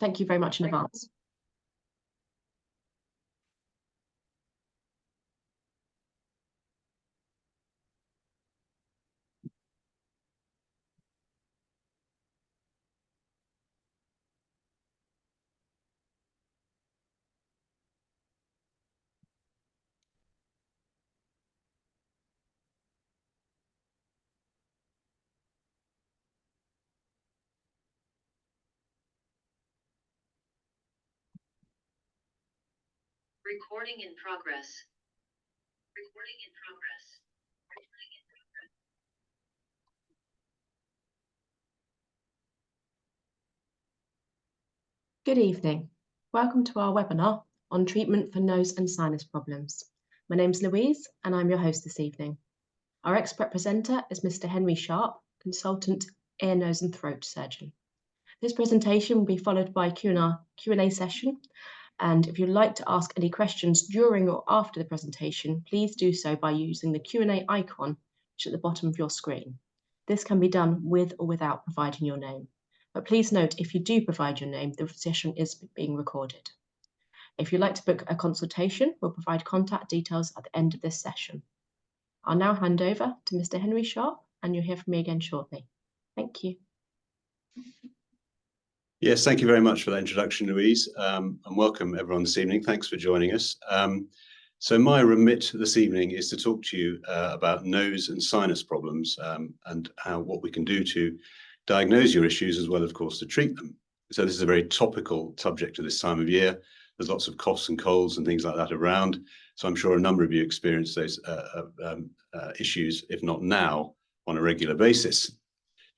Thank you very much in advance. Recording in progress. Recording in progress. Recording in progress. Good evening. Welcome to our webinar on treatment for nose and sinus problems. My name's Louise and I'm your host this evening. Our expert presenter is Mr. Henry Sharp, consultant ear, nose and throat surgeon. This presentation will be followed by a Q&A session. And if you'd like to ask any questions during or after the presentation, please do so by using the Q&A icon, which is at the bottom of your screen. This can be done with or without providing your name. But please note, if you do provide your name, the session is being recorded. If you'd like to book a consultation, we'll provide contact details at the end of this session. I'll now hand over to Mr. Henry Sharp, and you'll hear from me again shortly. Thank you. Yes, thank you very much for that introduction, Louise, and welcome everyone this evening. Thanks for joining us. So my remit this evening is to talk to you about nose and sinus problems and what we can do to diagnose your issues as well, of course, to treat them. So this is a very topical subject at this time of year. There's lots of coughs and colds and things like that around. So I'm sure a number of you experience those issues, if not now, on a regular basis.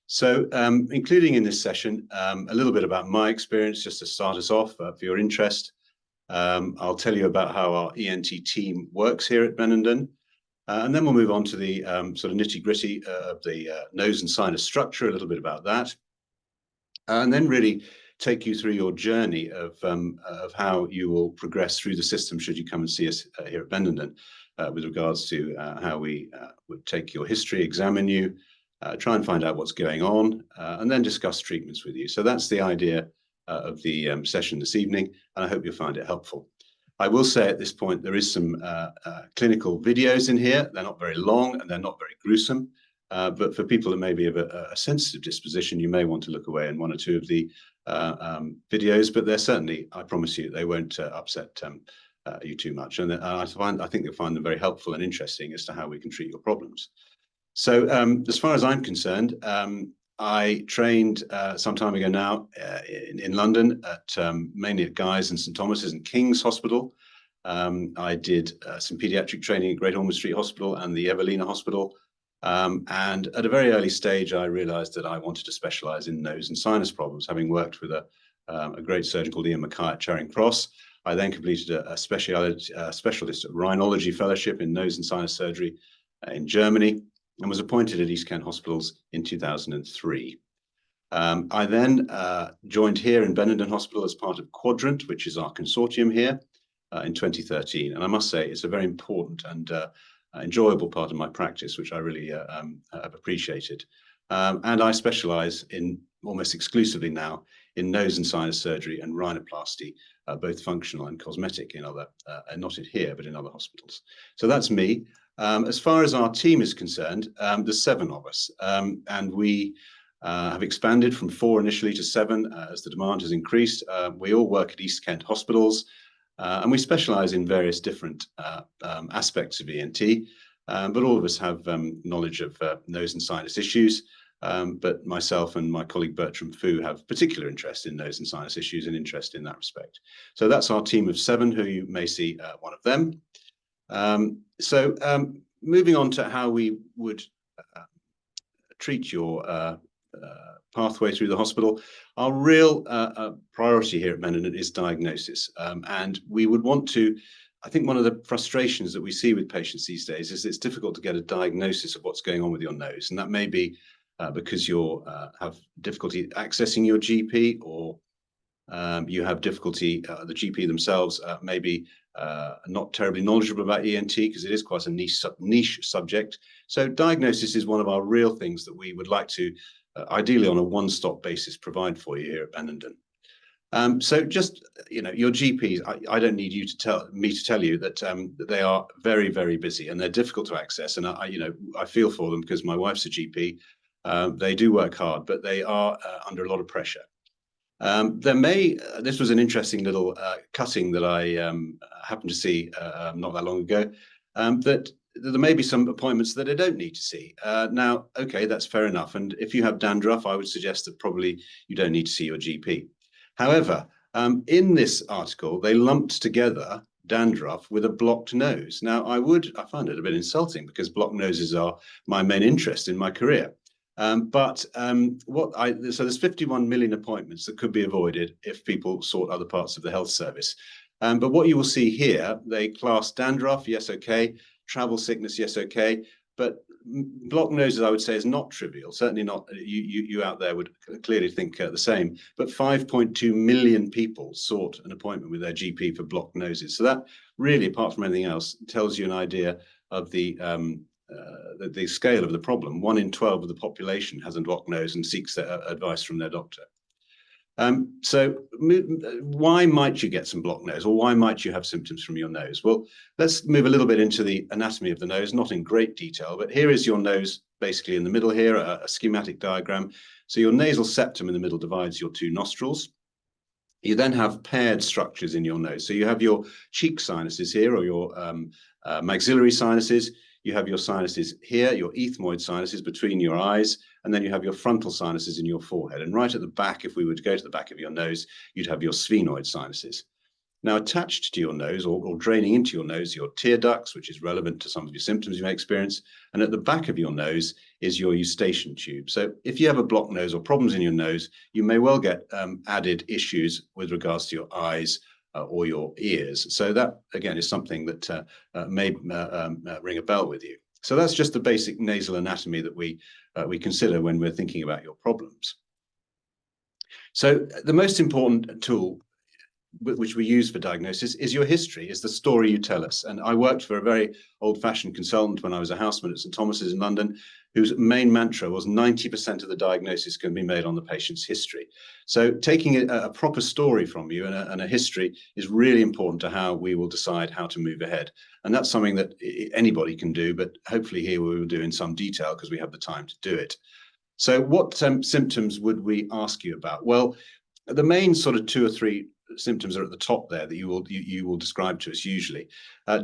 So including in this session, a little bit about my experience, just to start us off for your interest. I'll tell you about how our ENT team works here at Benenden. And then we'll move on to the sort of nitty-gritty of the nose and sinus structure, a little bit about that. And then really take you through your journey of how you will progress through the system should you come and see us here at Benenden with regards to how we would take your history, examine you, try and find out what's going on, and then discuss treatments with you. So that's the idea of the session this evening, and I hope you'll find it helpful. I will say at this point, there is some clinical videos in here. They're not very long and they're not very gruesome, but for people that may be of a sensitive disposition, you may want to look away in one or two of the videos, but they're certainly, I promise you, they won't upset you too much. And I think you'll find them very helpful and interesting as to how we can treat your problems. So as far as I'm concerned, I trained some time ago now in London, mainly at Guy's and St Thomas's and King's Hospital. I did some paediatric training at Great Ormond Street Hospital and the Evelina Hospital. And at a very early stage, I realized that I wanted to specialize in nose and sinus problems, having worked with a great surgeon called Ian Mackay at Charing Cross. I then completed a specialist rhinology fellowship in nose and sinus surgery in Germany, and was appointed at East Kent Hospitals in 2003. I then joined here in Benenden Hospital as part of Quadrant, which is our consortium here, in 2013. And I must say, it's a very important and enjoyable part of my practice, which I really have appreciated. And I specialize in almost exclusively now in nose and sinus surgery and rhinoplasty, both functional and cosmetic in other, not in here, but in other hospitals. So that's me. As far as our team is concerned, there's 7 of us, and we have expanded from 4 initially to 7 as the demand has increased. We all work at East Kent Hospitals, and we specialize in various different aspects of ENT, but all of us have knowledge of nose and sinus issues. But myself and my colleague Bertram Fu have particular interest in nose and sinus issues and interest in that respect. So that's our team of 7, who you may see one of them. Moving on to how we would treat your pathway through the hospital, our real priority here at Benenden is diagnosis. And we would want to, I think one of the frustrations that we see with patients these days is it's difficult to get a diagnosis of what's going on with your nose. And that may be because you have difficulty accessing your GP, or you have difficulty, the GP themselves maybe not terribly knowledgeable about ENT, because it is quite a niche subject. So diagnosis is one of our real things that we would like to, ideally on a one-stop basis, provide for you here at Benenden. So just, your GPs, I don't need you to tell you that they are very, very busy and they're difficult to access. And I feel for them because my wife's a GP. They do work hard, but they are under a lot of pressure. This was an interesting little cutting that I happened to see not that long ago, that there may be some appointments that I don't need to see. Now, okay, that's fair enough. And if you have dandruff, I would suggest that probably you don't need to see your GP. However, in this article, they lumped together dandruff with a blocked nose. Now, I find it a bit insulting because blocked noses are my main interest in my career. So there's 51 million appointments that could be avoided if people sought other parts of the health service. But what you will see here, they class dandruff, yes, okay. Travel sickness, yes, okay. But blocked noses, I would say, is not trivial. Certainly not. You out there would clearly think the same. But 5.2 million people sought an appointment with their GP for blocked noses. So that really, apart from anything else, tells you an idea of the scale of the problem. 1 in 12 of the population has a blocked nose and seeks advice from their doctor. So why might you get some blocked nose, or why might you have symptoms from your nose? Well, let's move a little bit into the anatomy of the nose, not in great detail, but here is your nose basically in the middle here, a schematic diagram. So your nasal septum in the middle divides your two nostrils. You then have paired structures in your nose. So you have your cheek sinuses here, or your maxillary sinuses. You have your sinuses here, your ethmoid sinuses between your eyes, and then you have your frontal sinuses in your forehead. And right at the back, if we were to go to the back of your nose, you'd have your sphenoid sinuses. Now, attached to your nose, or draining into your nose, your tear ducts, which is relevant to some of your symptoms you may experience. And at the back of your nose is your eustachian tube. So if you have a blocked nose or problems in your nose, you may well get added issues with regards to your eyes, or your ears. So that, again, is something that may ring a bell with you. So that's just the basic nasal anatomy that we consider when we're thinking about your problems. So the most important tool which we use for diagnosis is your history, is the story you tell us. And I worked for a very old-fashioned consultant when I was a houseman at St Thomas's in London, whose main mantra was 90% of the diagnosis can be made on the patient's history. So taking a proper story from you and a history is really important to how we will decide how to move ahead. And that's something that anybody can do, but hopefully here we will do in some detail because we have the time to do it. So what symptoms would we ask you about? Well, the main sort of 2 or 3 symptoms are at the top there that you will describe to us usually.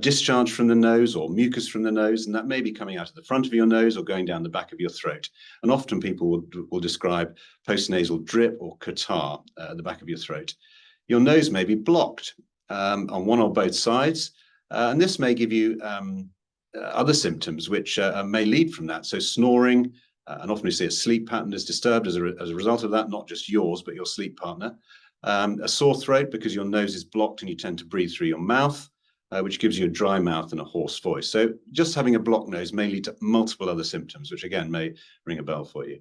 Discharge from the nose or mucus from the nose, and that may be coming out of the front of your nose or going down the back of your throat. And often people will describe postnasal drip or catarrh at the back of your throat. Your nose may be blocked on one or both sides, and this may give you other symptoms which may lead from that. So snoring, and often you see a sleep pattern is disturbed as a result of that, not just yours, but your sleep partner. A sore throat because your nose is blocked and you tend to breathe through your mouth, which gives you a dry mouth and a hoarse voice. So just having a blocked nose may lead to multiple other symptoms, which again may ring a bell for you.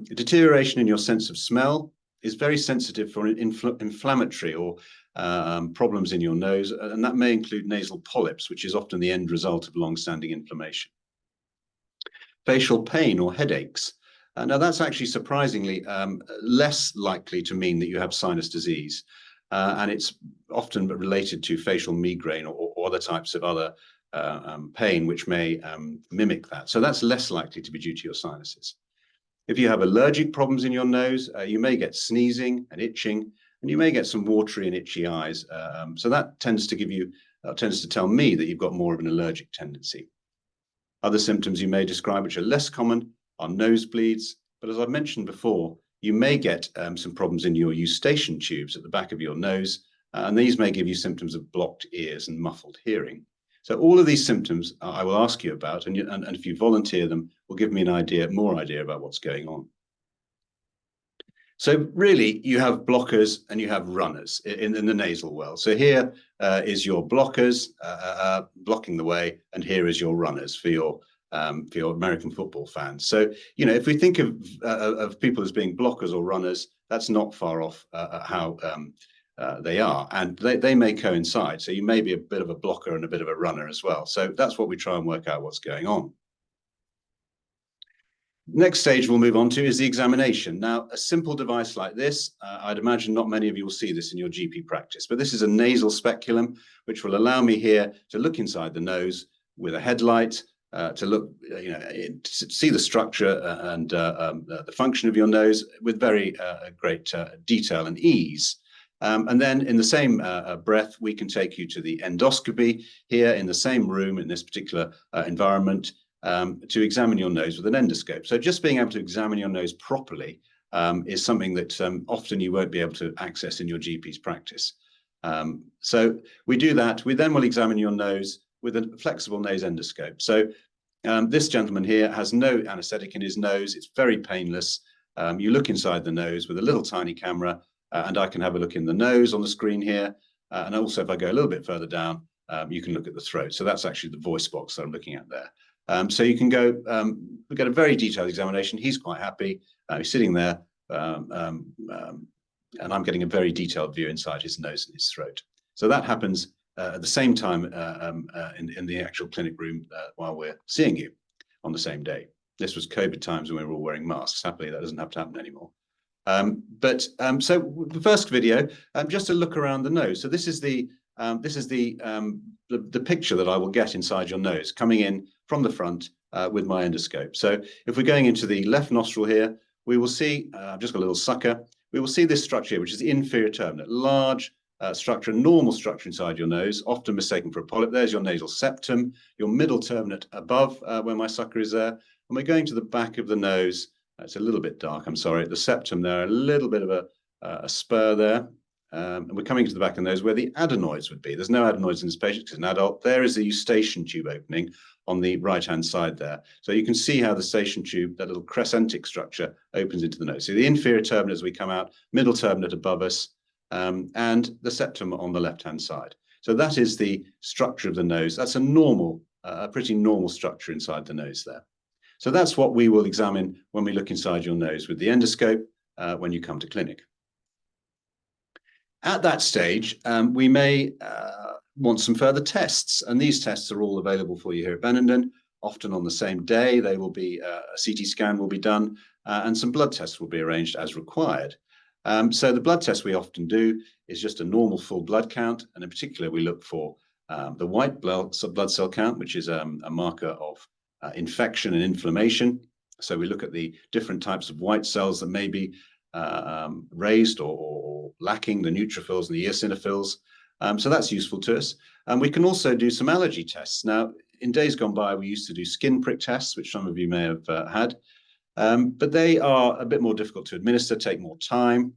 Deterioration in your sense of smell is very sensitive for inflammatory or problems in your nose, and that may include nasal polyps, which is often the end result of long-standing inflammation. Facial pain or headaches. Now, that's actually surprisingly less likely to mean that you have sinus disease. And it's often related to facial migraine or other types of other pain, which may mimic that. So that's less likely to be due to your sinuses. If you have allergic problems in your nose, you may get sneezing and itching, and you may get some watery and itchy eyes. So that tends to tell me that you've got more of an allergic tendency. Other symptoms you may describe, which are less common, are nosebleeds, but as I've mentioned before, you may get some problems in your eustachian tubes at the back of your nose, and these may give you symptoms of blocked ears and muffled hearing. So all of these symptoms I will ask you about, and if you volunteer them, will give me an more idea about what's going on. So really, you have blockers and you have runners in the nasal well. So here is your blockers blocking the way, and here is your runners for your American football fans. So, if we think of people as being blockers or runners, that's not far off how they are. And they may coincide. So you may be a bit of a blocker and a bit of a runner as well. So that's what we try and work out what's going on. Next stage we'll move on to is the examination. Now, a simple device like this, I'd imagine not many of you will see this in your GP practice, but this is a nasal speculum, which will allow me here to look inside the nose with a headlight, to look, to see the structure and the function of your nose with very great detail and ease. And then in the same breath, we can take you to the endoscopy here in the same room in this particular environment, to examine your nose with an endoscope. So just being able to examine your nose properly is something that often you won't be able to access in your GP's practice. So we do that. We then will examine your nose with a flexible nose endoscope. So this gentleman here has no anesthetic in his nose. It's very painless. You look inside the nose with a little tiny camera, and I can have a look in the nose on the screen here. And also, if I go a little bit further down, you can look at the throat. So that's actually the voice box that I'm looking at there. So you can go, we get a very detailed examination. He's quite happy. He's sitting there, and I'm getting a very detailed view inside his nose and his throat. So that happens at the same time in the actual clinic room while we're seeing you on the same day. This was COVID times when we were all wearing masks. Happily, that doesn't have to happen anymore. So the first video, just to look around the nose. So this is the picture that I will get inside your nose coming in from the front with my endoscope. So if we're going into the left nostril here, we will see, I've just got a little sucker, we will see this structure here, which is the inferior turbinate, large structure, normal structure inside your nose, often mistaken for a polyp. There's your nasal septum, your middle turbinate above where my sucker is there. And we're going to the back of the nose. It's a little bit dark, I'm sorry. The septum there, a little bit of a spur there. And we're coming to the back of the nose where the adenoids would be. There's no adenoids in this patient because it's an adult. There is the eustachian tube opening on the right-hand side there. So you can see how the eustachian tube, that little crescentic structure, opens into the nose. So the inferior turbinate as we come out, middle turbinate above us, and the septum on the left-hand side. So that is the structure of the nose. That's a normal, a pretty normal structure inside the nose there. So that's what we will examine when we look inside your nose with the endoscope when you come to clinic. At that stage, we may want some further tests, and these tests are all available for you here at Benenden. Often on the same day, they will be a CT scan will be done, and some blood tests will be arranged as required. So the blood test we often do is just a normal full blood count, and in particular, we look for the white blood cell count, which is a marker of infection and inflammation. So we look at the different types of white cells that may be raised or lacking, the neutrophils and the eosinophils. So that's useful to us. And we can also do some allergy tests. Now, in days gone by, we used to do skin prick tests, which some of you may have had, but they are a bit more difficult to administer, take more time.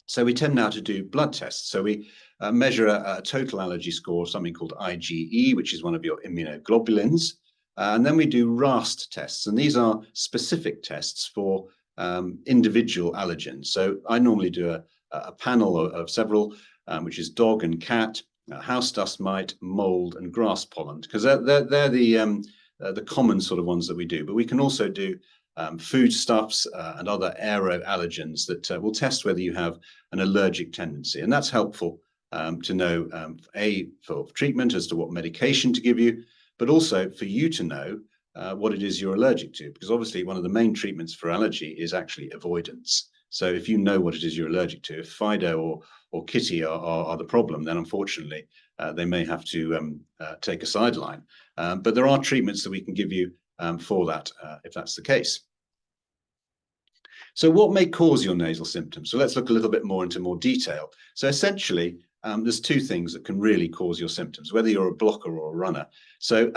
So we tend now to do blood tests. So we measure a total allergy score, something called IgE, which is one of your immunoglobulins. And then we do RAST tests, and these are specific tests for individual allergens. So I normally do a panel of several, which is dog and cat, house dust mite, mold, and grass pollen, because they're the common sort of ones that we do. But we can also do foodstuffs and other aero allergens that will test whether you have an allergic tendency, and that's helpful to know for treatment as to what medication to give you, but also for you to know what it is you're allergic to, because obviously one of the main treatments for allergy is actually avoidance. So if you know what it is you're allergic to, if Fido or Kitty are the problem, then unfortunately they may have to take a sideline. But there are treatments that we can give you for that if that's the case. So what may cause your nasal symptoms? So let's look a little bit more into more detail. So essentially, there's two things that can really cause your symptoms, whether you're a blocker or a runner. So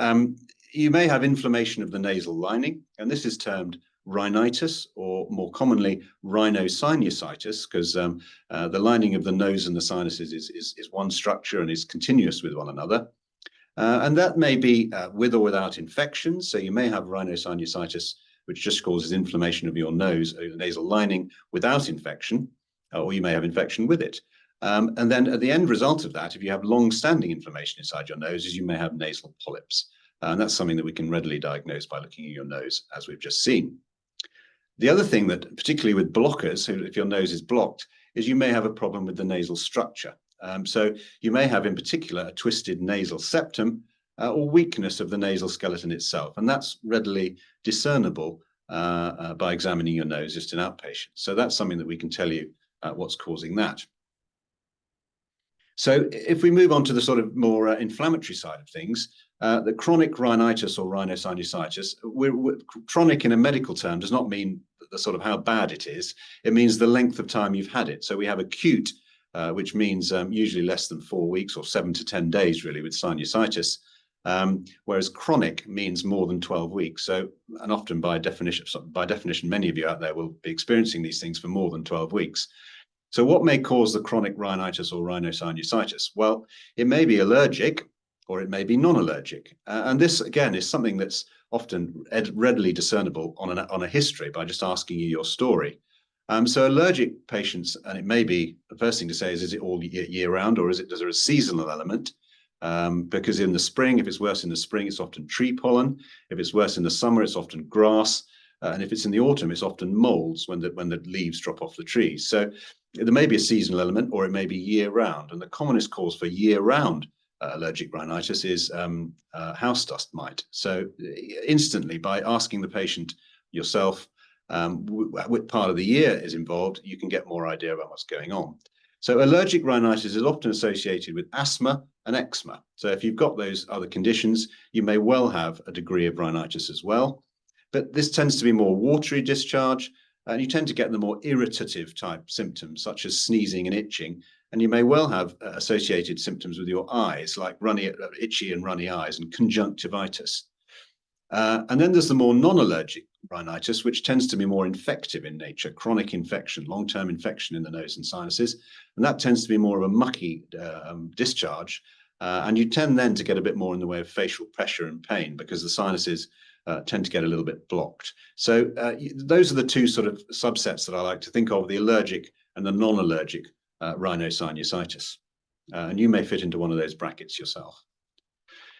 you may have inflammation of the nasal lining, and this is termed rhinitis, or more commonly rhinosinusitis, because the lining of the nose and the sinuses is one structure and is continuous with one another. And that may be with or without infection. So you may have rhinosinusitis, which just causes inflammation of your nose or the nasal lining without infection, or you may have infection with it. And then at the end result of that, if you have long-standing inflammation inside your nose, is you may have nasal polyps. And that's something that we can readily diagnose by looking at your nose, as we've just seen. The other thing that, particularly with blockers, so if your nose is blocked, is you may have a problem with the nasal structure. So you may have, in particular, a twisted nasal septum or weakness of the nasal skeleton itself. And that's readily discernible by examining your nose just in outpatient. So that's something that we can tell you what's causing that. So if we move on to the sort of more inflammatory side of things, the chronic rhinitis or rhinosinusitis, chronic in a medical term does not mean the sort of how bad it is. It means the length of time you've had it. So we have acute, which means usually less than 4 weeks or 7 to 10 days really with sinusitis. Whereas chronic means more than 12 weeks. So, and often by definition, many of you out there will be experiencing these things for more than 12 weeks. So what may cause the chronic rhinitis or rhinosinusitis? Well, it may be allergic or it may be non-allergic. And this, again, is something that's often readily discernible on a history by just asking you your story. So allergic patients, and it may be, the first thing to say is it all year round, or is there a seasonal element? Because in the spring, if it's worse in the spring, it's often tree pollen. If it's worse in the summer, it's often grass. And if it's in the autumn, it's often molds when the leaves drop off the trees. So there may be a seasonal element, or it may be year round. And the commonest cause for year round allergic rhinitis is house dust mite. So instantly, by asking the patient yourself what part of the year is involved, you can get more idea about what's going on. So allergic rhinitis is often associated with asthma and eczema. So if you've got those other conditions, you may well have a degree of rhinitis as well. But this tends to be more watery discharge, and you tend to get the more irritative type symptoms, such as sneezing and itching. And you may well have associated symptoms with your eyes, like itchy and runny eyes, and conjunctivitis. And then there's the more non-allergic rhinitis, which tends to be more infective in nature, chronic infection, long-term infection in the nose and sinuses. And that tends to be more of a mucky discharge. And you tend then to get a bit more in the way of facial pressure and pain because the sinuses tend to get a little bit blocked. So those are the two sort of subsets that I like to think of, the allergic and the non-allergic rhinosinusitis. And you may fit into one of those brackets yourself.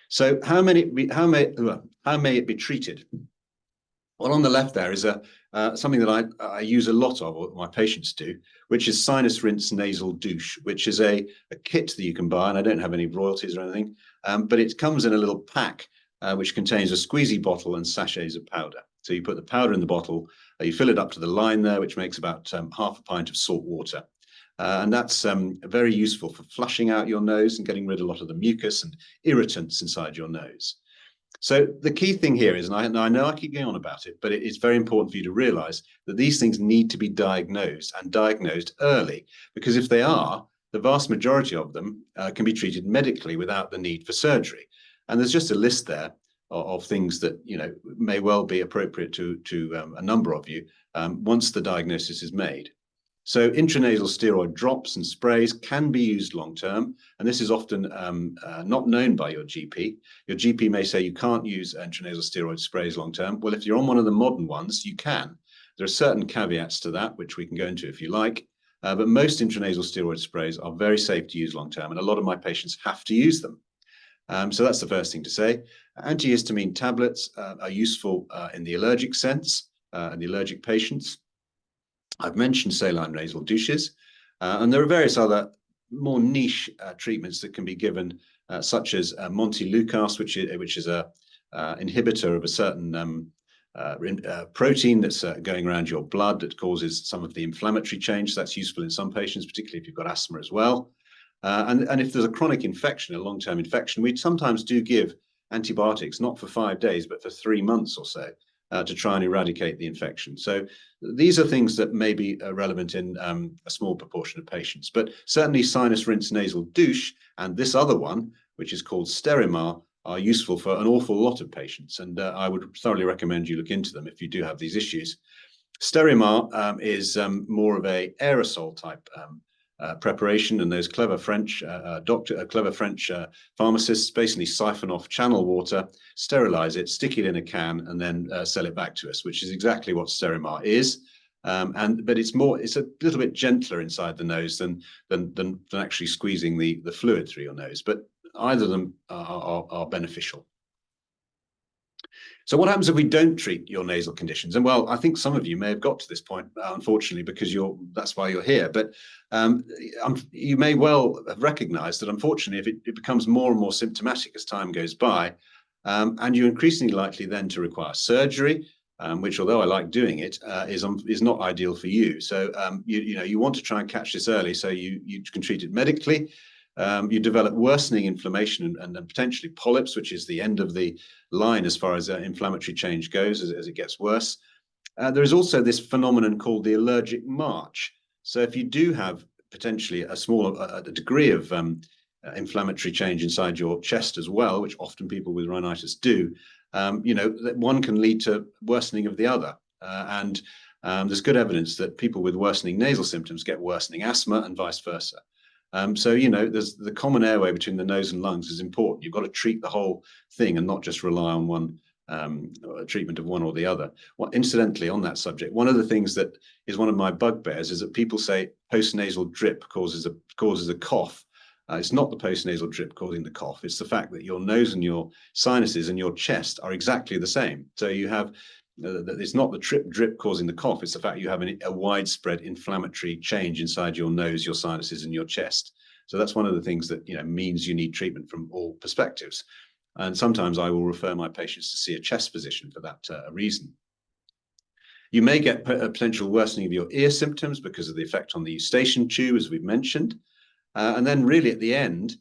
So how may it be treated? Well, on the left there is something that I use a lot of, or my patients do, which is sinus rinse nasal douche, which is a kit that you can buy, and I don't have any royalties or anything, but it comes in a little pack which contains a squeezy bottle and sachets of powder. So you put the powder in the bottle, you fill it up to the line there, which makes about half a pint of salt water. And that's very useful for flushing out your nose and getting rid of a lot of the mucus and irritants inside your nose. So the key thing here is, and I know I keep going on about it, but it's very important for you to realize that these things need to be diagnosed and diagnosed early, because if they are, the vast majority of them can be treated medically without the need for surgery. And there's just a list there of things that may well be appropriate to a number of you once the diagnosis is made. So intranasal steroid drops and sprays can be used long term, and this is often not known by your GP. Your GP may say you can't use intranasal steroid sprays long term. Well, if you're on one of the modern ones, you can. There are certain caveats to that, which we can go into if you like, but most intranasal steroid sprays are very safe to use long term, and a lot of my patients have to use them. So that's the first thing to say. Antihistamine tablets are useful in the allergic sense, in the allergic patients. I've mentioned saline nasal douches, and there are various other more niche treatments that can be given, such as montelukast, which is a inhibitor of a certain protein that's going around your blood that causes some of the inflammatory change. That's useful in some patients, particularly if you've got asthma as well. And if there's a chronic infection, a long-term infection, we sometimes do give antibiotics, not for 5 days, but for 3 months or so, to try and eradicate the infection. So these are things that may be relevant in a small proportion of patients, but certainly sinus rinse nasal douche and this other one, which is called Sterimar, are useful for an awful lot of patients. And I would thoroughly recommend you look into them if you do have these issues. Sterimar is more of a aerosol type preparation, and those clever French pharmacists basically siphon off channel water, sterilize it, stick it in a can, and then sell it back to us, which is exactly what Sterimar is. But it's a little bit gentler inside the nose than actually squeezing the fluid through your nose. But either of them are beneficial. So what happens if we don't treat your nasal conditions? And well, I think some of you may have got to this point, unfortunately, because that's why you're here. But you may well have recognized that, unfortunately, if it becomes more and more symptomatic as time goes by, and you're increasingly likely then to require surgery, which, although I like doing it, is not ideal for you. So you want to try and catch this early, so you can treat it medically. You develop worsening inflammation and then potentially polyps, which is the end of the line as far as inflammatory change goes as it gets worse. There is also this phenomenon called the allergic march. So if you do have potentially a degree of inflammatory change inside your chest as well, which often people with rhinitis do, that one can lead to worsening of the other. There's good evidence that people with worsening nasal symptoms get worsening asthma and vice versa. There's the common airway between the nose and lungs is important. You've got to treat the whole thing and not just rely on one treatment of one or the other. Well, incidentally, on that subject, one of the things that is one of my bugbears is that people say postnasal drip causes a cough. It's not the postnasal drip causing the cough. It's the fact that your nose and your sinuses and your chest are exactly the same. So you have it's not the drip causing the cough. It's the fact you have a widespread inflammatory change inside your nose, your sinuses, and your chest. So that's one of the things that means you need treatment from all perspectives. And sometimes I will refer my patients to see a chest physician for that reason. You may get a potential worsening of your ear symptoms because of the effect on the eustachian tube, as we've mentioned. And then really at the end,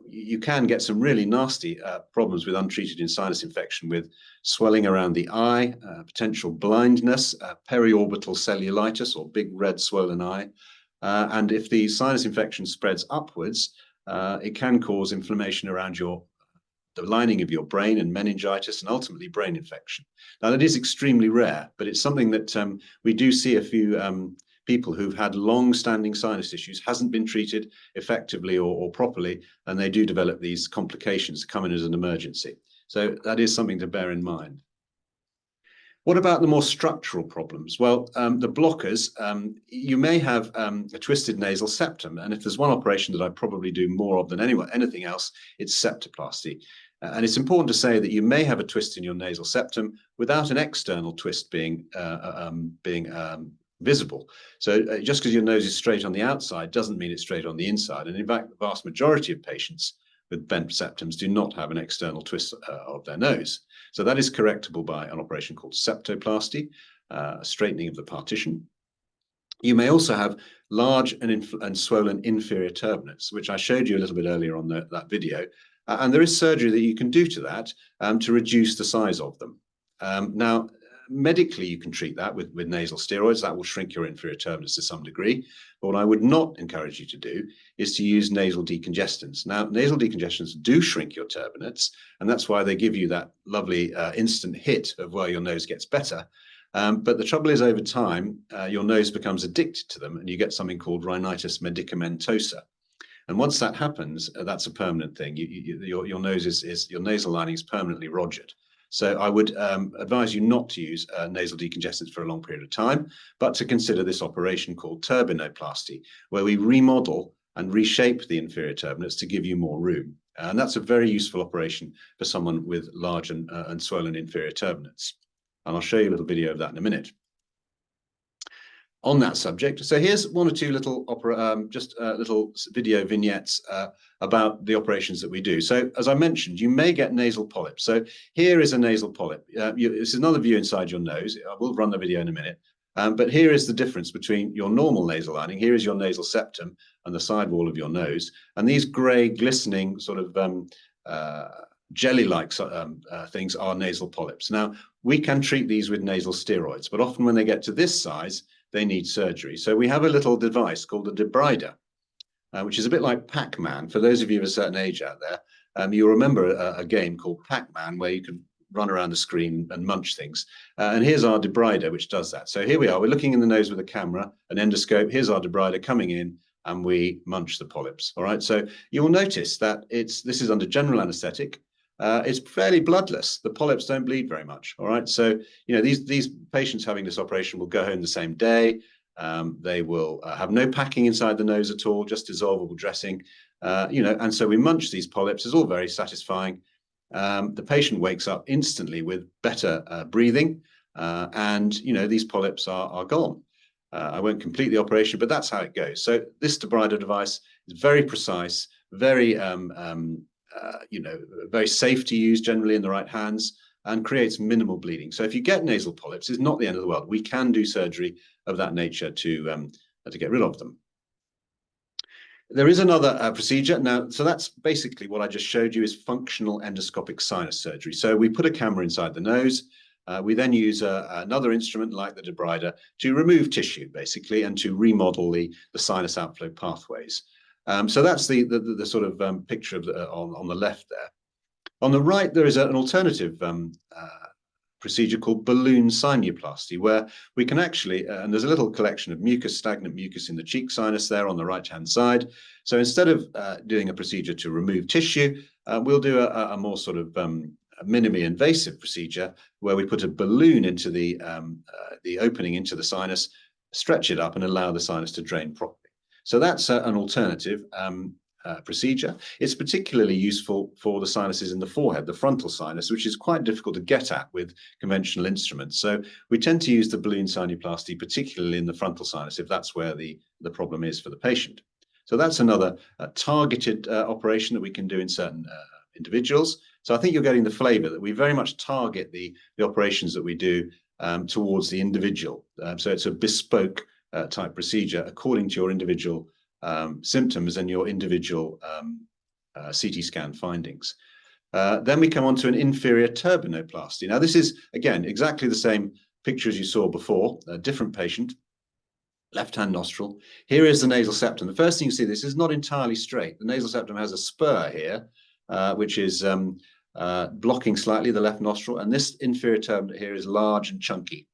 you can get some really nasty problems with untreated sinus infection, with swelling around the eye, potential blindness, periorbital cellulitis or big red swollen eye. And if the sinus infection spreads upwards, it can cause inflammation around the lining of your brain and meningitis and ultimately brain infection. Now that is extremely rare, but it's something that we do see a few people who've had long-standing sinus issues, hasn't been treated effectively or properly, and they do develop these complications come in as an emergency. So that is something to bear in mind. What about the more structural problems? Well, the blockers, you may have a twisted nasal septum, and if there's one operation that I probably do more of than anything else, it's septoplasty. And it's important to say that you may have a twist in your nasal septum without an external twist being visible. So just because your nose is straight on the outside doesn't mean it's straight on the inside. And in fact, the vast majority of patients with bent septums do not have an external twist of their nose. So that is correctable by an operation called septoplasty, a straightening of the partition. You may also have large and swollen inferior turbinates, which I showed you a little bit earlier on that video. And there is surgery that you can do to that to reduce the size of them. Now, medically, you can treat that with nasal steroids. That will shrink your inferior turbinates to some degree. But what I would not encourage you to do is to use nasal decongestants. Now, nasal decongestants do shrink your turbinates, and that's why they give you that lovely instant hit of where your nose gets better. But the trouble is, over time, your nose becomes addicted to them, and you get something called rhinitis medicamentosa. And once that happens, that's a permanent thing. Your nasal lining is permanently rogered. So I would advise you not to use nasal decongestants for a long period of time, but to consider this operation called turbinoplasty, where we remodel and reshape the inferior turbinates to give you more room. And that's a very useful operation for someone with large and swollen inferior turbinates. And I'll show you a little video of that in a minute. On that subject, so here's one or two little little video vignettes about the operations that we do. So as I mentioned, you may get nasal polyps. So here is a nasal polyp. This is another view inside your nose. I will run the video in a minute. But here is the difference between your normal nasal lining. Here is your nasal septum and the side wall of your nose. And these gray, glistening sort of jelly-like things are nasal polyps. Now, we can treat these with nasal steroids, but often when they get to this size, they need surgery. So we have a little device called a debrider, which is a bit like Pac-Man. For those of you of a certain age out there, you'll remember a game called Pac-Man where you can run around the screen and munch things. And here's our debrider, which does that. So here we are, we're looking in the nose with a camera, an endoscope. Here's our debrider coming in, and we munch the polyps. All right, so you'll notice that this is under general anesthetic. It's fairly bloodless. The polyps don't bleed very much. All right. So, these patients having this operation will go home the same day. They will have no packing inside the nose at all, just dissolvable dressing, and so we munch these polyps. It's all very satisfying. The patient wakes up instantly with better breathing, and, these polyps are gone. I won't complete the operation, but that's how it goes. So this debrider device is very precise, very very safe to use, generally in the right hands. and creates minimal bleeding. So if you get nasal polyps, it's not the end of the world. We can do surgery of that nature to get rid of them. There is another procedure now. So that's basically what I just showed you is functional endoscopic sinus surgery. So we put a camera inside the nose. We then use another instrument like the debrider to remove tissue, basically, and to remodel the sinus outflow pathways. So that's the sort of picture of on the left there. On the right, there is an alternative procedure called balloon sinuplasty, where we can actually, and there's a little collection of mucus, stagnant mucus in the cheek sinus there on the right-hand side. So instead of doing a procedure to remove tissue, we'll do a more sort of minimally invasive procedure where we put a balloon into the opening into the sinus, stretch it up and allow the sinus to drain properly. So that's an alternative procedure. It's particularly useful for the sinuses in the forehead, the frontal sinus, which is quite difficult to get at with conventional instruments. So we tend to use the balloon sinuplasty, particularly in the frontal sinus, if that's where the problem is for the patient. So that's another targeted operation that we can do in certain individuals. So I think you're getting the flavor that we very much target the operations that we do towards the individual. So it's a bespoke type procedure according to your individual symptoms and your individual CT scan findings. Then we come on to an inferior turbinoplasty. Now this is, again, exactly the same picture as you saw before, a different patient, left-hand nostril. Here is the nasal septum. The first thing you see, this is not entirely straight. The nasal septum has a spur here, which is blocking slightly the left nostril, and this inferior turbinate here is large and chunky.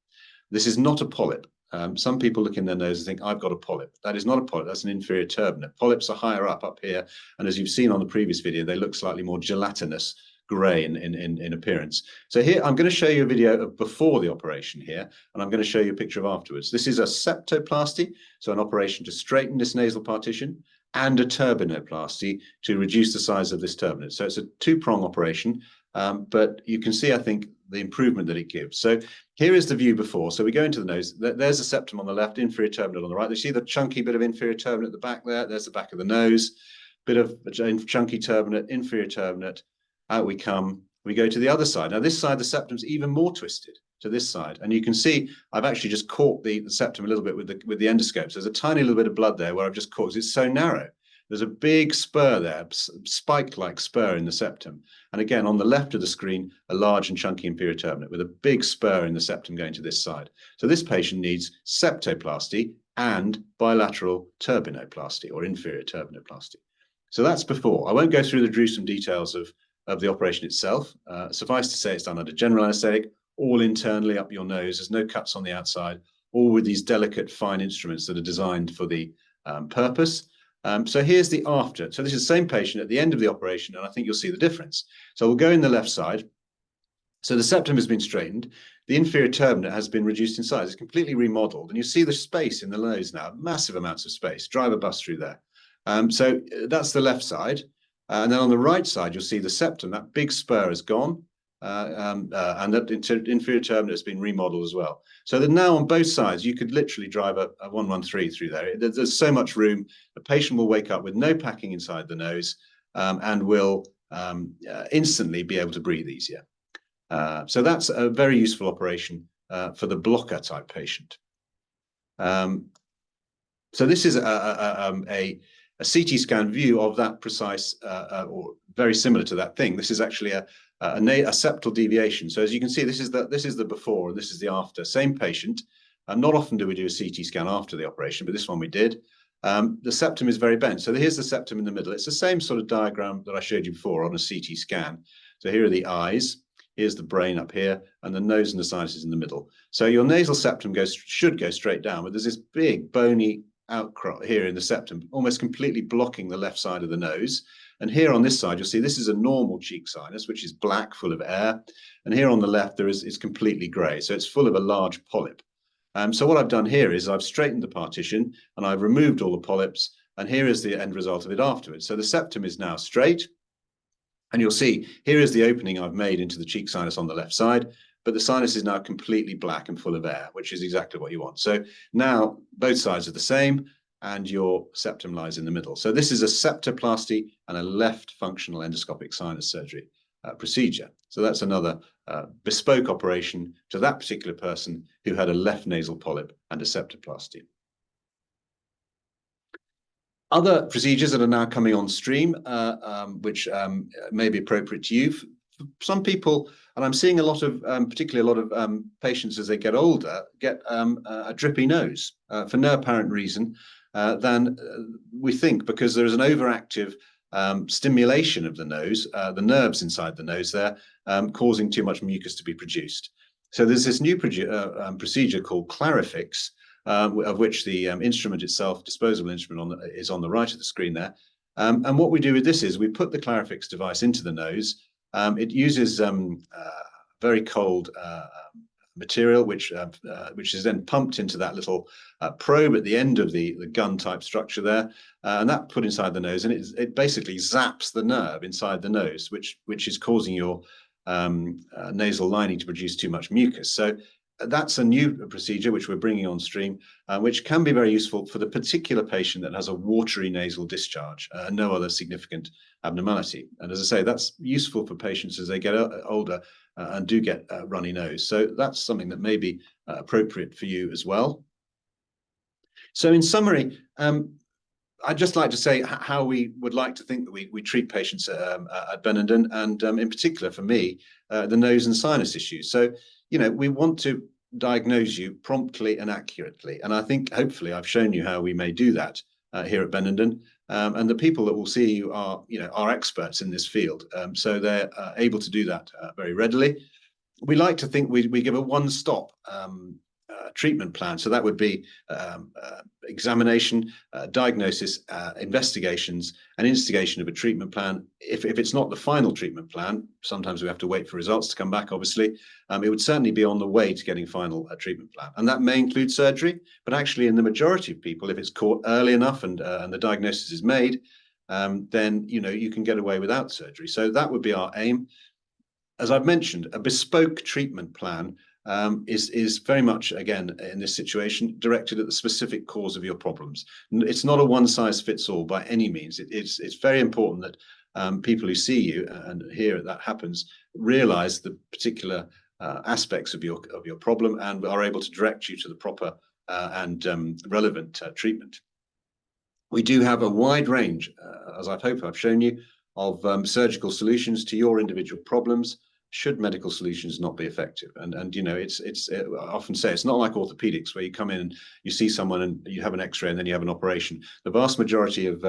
This is not a polyp. Some people look in their nose and think, I've got a polyp. That is not a polyp, that's an inferior turbinate. Polyps are higher up here, and as you've seen on the previous video, they look slightly more gelatinous, grey in appearance. So here, I'm going to show you a video of before the operation here, and I'm going to show you a picture of afterwards. This is a septoplasty, so an operation to straighten this nasal partition, and a turbinoplasty to reduce the size of this turbinate. So it's a two-prong operation, but you can see, I think, the improvement that it gives. So here is the view before. So we go into the nose. There's the septum on the left, inferior turbinate on the right. You see the chunky bit of inferior turbinate at the back there. There's the back of the nose, bit of chunky turbinate, inferior turbinate. Out we come. We go to the other side. Now this side, the septum's even more twisted to this side. And you can see I've actually just caught the septum a little bit with the endoscope. So there's a tiny little bit of blood there where I've just caught, because it's so narrow. There's a big spur there, spike-like spur in the septum. And again, on the left of the screen, a large and chunky inferior turbinate with a big spur in the septum going to this side. So this patient needs septoplasty and bilateral turbinoplasty or inferior turbinoplasty. So that's before. I won't go through the gruesome details of the operation itself. Suffice to say, it's done under general anesthetic, all internally up your nose. There's no cuts on the outside, all with these delicate, fine instruments that are designed for the purpose. So here's the after. So this is the same patient at the end of the operation, and I think you'll see the difference. So we'll go in the left side. So the septum has been straightened. The inferior turbinate has been reduced in size. It's completely remodeled. And you see the space in the nose now, massive amounts of space. Drive a bus through there. So that's the left side. And then on the right side, you'll see the septum. That big spur is gone. And that inferior turbinate has been remodeled as well. So that now on both sides, you could literally drive a 113 through there. There's so much room. The patient will wake up with no packing inside the nose and will instantly be able to breathe easier. So that's a very useful operation for the blocker type patient. So this is a CT scan view of that precise or very similar to that thing. This is actually a septal deviation. So as you can see, this is the before and this is the after. Same patient. Not often do we do a CT scan after the operation, but this one we did. The septum is very bent. So here's the septum in the middle. It's the same sort of diagram that I showed you before on a CT scan. So here are the eyes. Here's the brain up here, and the nose and the sinuses in the middle. So your nasal septum should go straight down, but there's this big bony outcrop here in the septum, almost completely blocking the left side of the nose. And here on this side, you'll see this is a normal cheek sinus, which is black, full of air. And here on the left, it's completely gray. So it's full of a large polyp. So what I've done here is I've straightened the partition and I've removed all the polyps. And here is the end result of it afterwards. So the septum is now straight. And you'll see here is the opening I've made into the cheek sinus on the left side. But the sinus is now completely black and full of air, which is exactly what you want. So now both sides are the same and your septum lies in the middle. So this is a septoplasty and a left functional endoscopic sinus surgery procedure. So that's another bespoke operation to that particular person who had a left nasal polyp and a septoplasty. Other procedures that are now coming on stream, which may be appropriate to you. Some people, and I'm seeing a lot of, particularly a lot of patients as they get older, get a drippy nose for no apparent reason than we think, because there is an overactive stimulation of the nose, the nerves inside the nose there, causing too much mucus to be produced. So there's this new procedure called Clarifix, of which the instrument itself, disposable instrument, is on the right of the screen there. And what we do with this is we put the Clarifix device into the nose. It uses very cold material, which is then pumped into that little probe at the end of the gun type structure there, and that put inside the nose, and it basically zaps the nerve inside the nose, which is causing your nasal lining to produce too much mucus. So that's a new procedure which we're bringing on stream, which can be very useful for the particular patient that has a watery nasal discharge, no other significant abnormality. And as I say, that's useful for patients as they get older and do get a runny nose. So that's something that may be appropriate for you as well. So in summary, I'd just like to say how we would like to think that we treat patients at Benenden, and in particular for me, the nose and sinus issues. So, you know, we want to diagnose you promptly and accurately. And I think hopefully I've shown you how we may do that here at Benenden. And the people that will see you are, you know, are experts in this field. So they're able to do that very readily. We like to think we give a one-stop treatment plan. So that would be examination, diagnosis, investigations, and instigation of a treatment plan. If it's not the final treatment plan, sometimes we have to wait for results to come back, obviously. It would certainly be on the way to getting final treatment plan. And that may include surgery, but actually in the majority of people, if it's caught early enough and the diagnosis is made, then, you know, you can get away without surgery. So that would be our aim. As I've mentioned, a bespoke treatment plan is very much, again, in this situation, directed at the specific cause of your problems. It's not a one-size-fits-all by any means. It's very important that people who see you and hear that happens realize the particular aspects of your problem and are able to direct you to the proper and relevant treatment. We do have a wide range, as I hope I've shown you, of surgical solutions to your individual problems, should medical solutions not be effective. And you know, I often say it's not like orthopedics where you come in and you see someone and you have an x-ray and then you have an operation. The vast majority of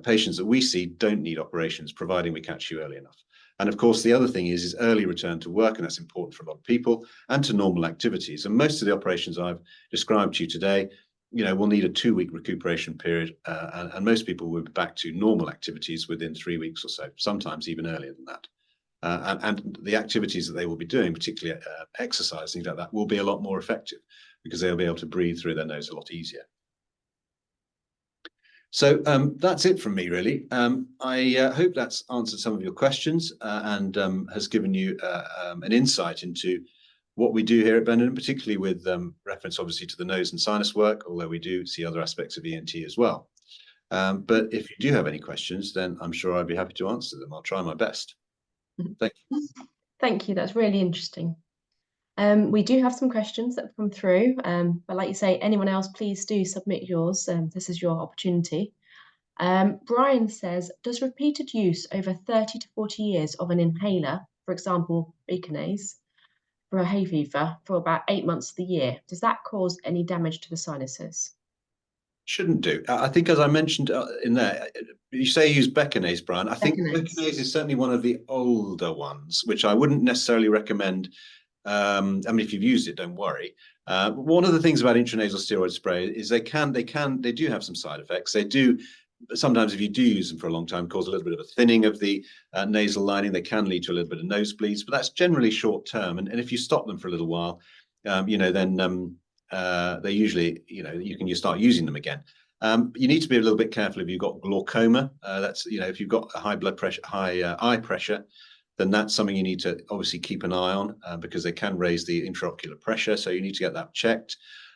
patients that we see don't need operations, providing we catch you early enough. And of course, the other thing is early return to work, and that's important for a lot of people, and to normal activities. And most of the operations I've described to you today, you know, will need a 2-week recuperation period, and most people will be back to normal activities within 3 weeks or so, sometimes even earlier than that. And the activities that they will be doing, particularly exercise, things like that, will be a lot more effective because they'll be able to breathe through their nose a lot easier. So that's it from me, really. I hope that's answered some of your questions and has given you an insight into what we do here at Benenden, particularly with reference, obviously, to the nose and sinus work, although we do see other aspects of ENT as well. But if you do have any questions, then I'm sure I'd be happy to answer them. I'll try my best. Thank you. Thank you. That's really interesting. We do have some questions that have come through, but like you say, anyone else, please do submit yours. This is your opportunity. Brian says, does repeated use over 30 to 40 years of an inhaler, for example, Becanase, for a hay fever for about 8 months of the year, does that cause any damage to the sinuses? Shouldn't do. I think, as I mentioned in there, you say use Becanase, Brian. I think Becanase. Becanase is certainly one of the older ones, which I wouldn't necessarily recommend. I mean, if you've used it, don't worry. One of the things about intranasal steroid spray is they do have some side effects. They do sometimes, if you do use them for a long time, cause a little bit of a thinning of the nasal lining. They can lead to a little bit of nosebleeds, but that's generally short term. And if you stop them for a little while, you know, then they usually, you know, you start using them again. You need to be a little bit careful if you've got glaucoma. That's, you know, if you've got a high blood pressure, high eye pressure, then that's something you need to obviously keep an eye on because they can raise the intraocular pressure. So you need to get that checked.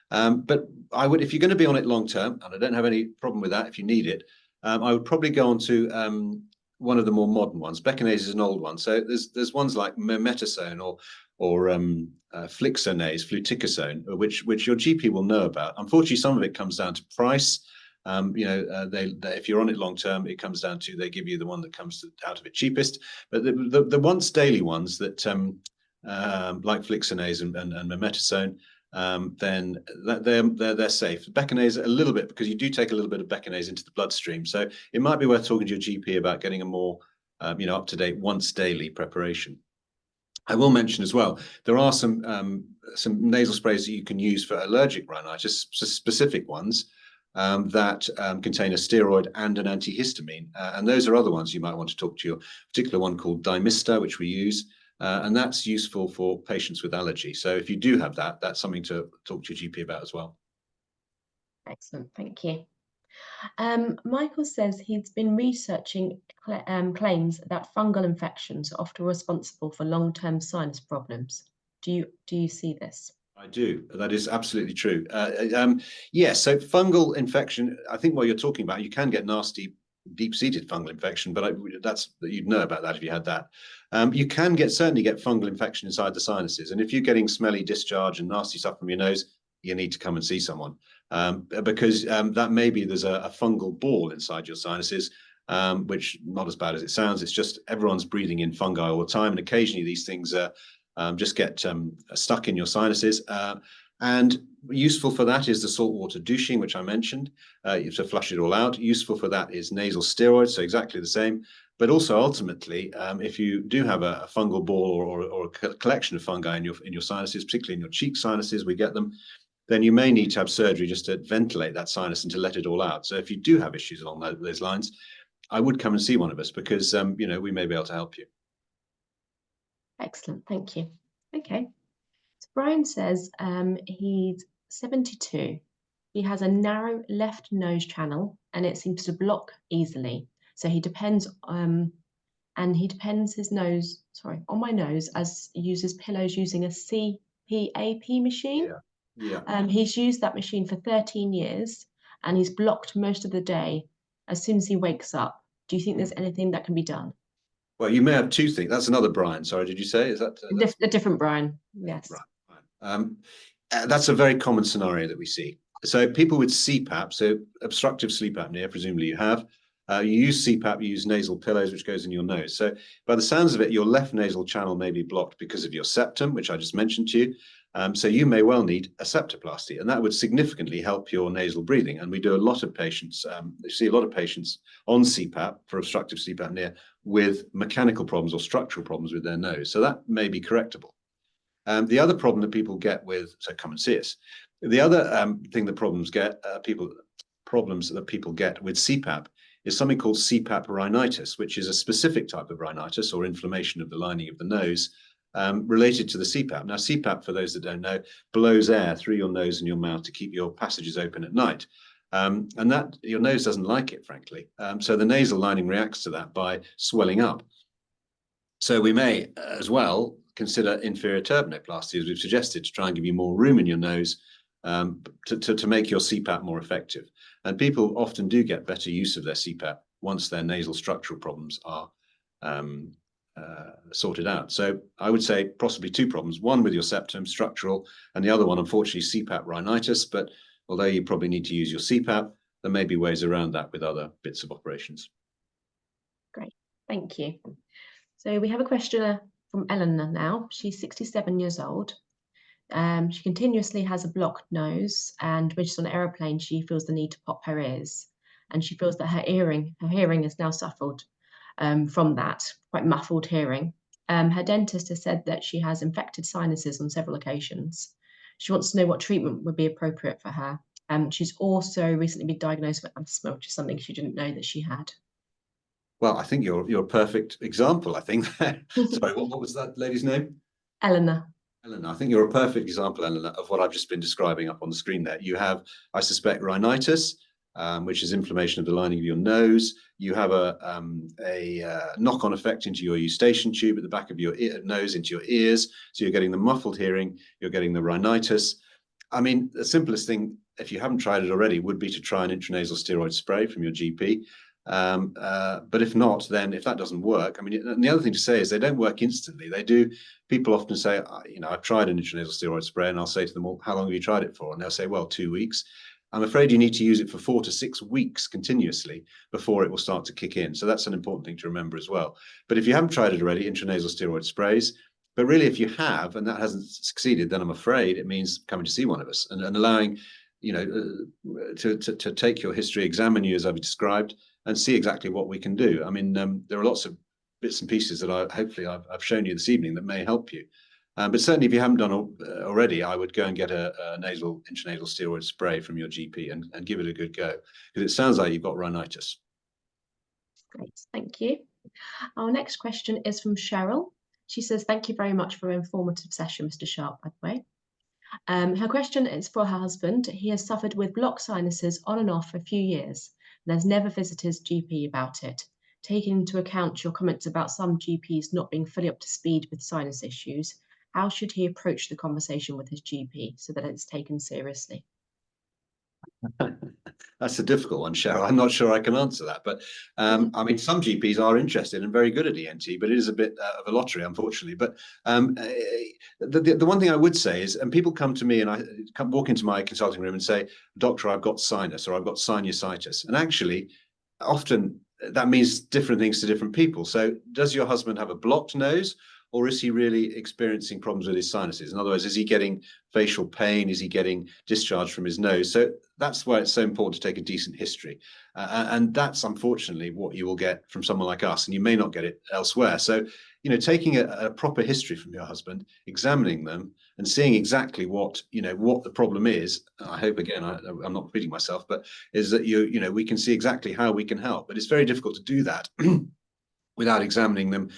But I would, if you're going to be on it long term, and I don't have any problem with that if you need it, I would probably go on to one of the more modern ones. Beckinase is an old one. So there's ones like mometasone or flixonase, fluticasone, which your GP will know about. Unfortunately, some of it comes down to price. They if you're on it long term, it comes down to they give you the one that comes out of it cheapest. But the once daily ones that like flixonase and mometasone, then they're safe. Beckinase a little bit, because you do take a little bit of beckinase into the bloodstream, so it might be worth talking to your GP about getting a more up to date once daily preparation. I will mention as well, there are some nasal sprays that you can use for allergic rhinitis, specific ones that contain a steroid and an antihistamine, and those are other ones you might want to talk to your particular one called Dymista, which we use. And that's useful for patients with allergy. So if you do have that, that's something to talk to your GP about as well. Excellent, thank you. Michael says he's been researching claims that fungal infections are often responsible for long-term sinus problems. Do you see this? I do. That is absolutely true. Yes, so fungal infection, I think what you're talking about, you can get nasty deep-seated fungal infection, but you'd know about that if you had that. You can certainly get fungal infection inside the sinuses, and if you're getting smelly discharge and nasty stuff from your nose, you need to come and see someone, because that maybe there's a fungal ball inside your sinuses, which not as bad as it sounds. It's just everyone's breathing in fungi all the time, and occasionally these things just get stuck in your sinuses. And useful for that is the saltwater douching, which I mentioned. You have to flush it all out. Useful for that is nasal steroids, so exactly the same. But also ultimately, if you do have a fungal ball or a collection of fungi in your sinuses, particularly in your cheek sinuses, we get them, then you may need to have surgery just to ventilate that sinus and to let it all out. So if you do have issues along those lines, I would come and see one of us, because we may be able to help you. Excellent, thank you. Okay. So Brian says he's 72. He has a narrow left nose channel and it seems to block easily. So he depends on my nose as uses pillows using a CPAP machine. Yeah. He's used that machine for 13 years and he's blocked most of the day as soon as he wakes up. Do you think there's anything that can be done? Well, you may have two things. That's another Brian. Sorry, did you say? Is that a different Brian? Yes. Right. That's a very common scenario that we see. So people with CPAP, so obstructive sleep apnea, presumably you have, you use CPAP, you use nasal pillows, which goes in your nose. So by the sounds of it, your left nasal channel may be blocked because of your septum, which I just mentioned to you. So you may well need a septoplasty, and that would significantly help your nasal breathing. And we do a lot of patients, see a lot of patients on CPAP for obstructive sleep apnea with mechanical problems or structural problems with their nose. So that may be correctable. The other problem that people get so come and see us. The other thing that problems that people get with CPAP is something called CPAP rhinitis, which is a specific type of rhinitis or inflammation of the lining of the nose related to the CPAP. Now, CPAP, for those that don't know, blows air through your nose and your mouth to keep your passages open at night. And that your nose doesn't like it, frankly. So the nasal lining reacts to that by swelling up. So we may as well consider inferior turbinoplasty, as we've suggested, to try and give you more room in your nose to make your CPAP more effective. And people often do get better use of their CPAP once their nasal structural problems are sorted out. So I would say possibly two problems, one with your septum, structural, and the other one, unfortunately, CPAP rhinitis. But although you probably need to use your CPAP, there may be ways around that with other bits of operations. Great, thank you. So we have a questioner from Eleanor now. She's 67 years old. She continuously has a blocked nose, and when she's on an aeroplane, she feels the need to pop her ears, and she feels that her hearing has now suffered from that, quite muffled hearing. Her dentist has said that she has infected sinuses on several occasions. She wants to know what treatment would be appropriate for her. She's also recently been diagnosed with asthma, which is something she didn't know that she had. Well, I think you're a perfect example, I think. Sorry, what was that lady's name? Eleanor. Eleanor, I think you're a perfect example, Eleanor, of what I've just been describing up on the screen there. You have, I suspect, rhinitis, which is inflammation of the lining of your nose. You have a knock-on effect into your eustachian tube at the back of your nose into your ears. So you're getting the muffled hearing, you're getting the rhinitis. I mean, the simplest thing, if you haven't tried it already, would be to try an intranasal steroid spray from your GP. But if not, then if that doesn't work, I mean, and the other thing to say is they don't work instantly. They do. People often say, I've tried an intranasal steroid spray, and I'll say to them, well, how long have you tried it for? And they'll say, well, 2 weeks. I'm afraid you need to use it for 4 to 6 weeks continuously before it will start to kick in. So that's an important thing to remember as well. But if you haven't tried it already, intranasal steroid sprays, but really if you have and that hasn't succeeded, then I'm afraid it means coming to see one of us and allowing, to take your history, examine you as I've described, and see exactly what we can do. I mean, there are lots of bits and pieces that I've shown you this evening that may help you. But certainly, if you haven't done already, I would go and get a intranasal steroid spray from your GP and give it a good go, because it sounds like you've got rhinitis. Great, thank you. Our next question is from Cheryl. She says, thank you very much for an informative session, Mr. Sharp, by the way. Her question is for her husband. He has suffered with blocked sinuses on and off for a few years and has never visited his GP about it. Taking into account your comments about some GPs not being fully up to speed with sinus issues, how should he approach the conversation with his GP so that it's taken seriously? That's a difficult one, Cheryl. I'm not sure I can answer that. But I mean, some GPs are interested and very good at ENT, but it is a bit of a lottery, unfortunately. But the one thing I would say is, and people come to me and I walk into my consulting room and say, doctor, I've got sinus or I've got sinusitis. And actually, often that means different things to different people. So does your husband have a blocked nose? Or is he really experiencing problems with his sinuses? In other words, is he getting facial pain? Is he getting discharge from his nose? So that's why it's so important to take a decent history. And that's unfortunately what you will get from someone like us, and you may not get it elsewhere. So, taking a proper history from your husband, examining them and seeing exactly what the problem is. I hope, again, I'm not repeating myself, but is that we can see exactly how we can help. But it's very difficult to do that without examining them,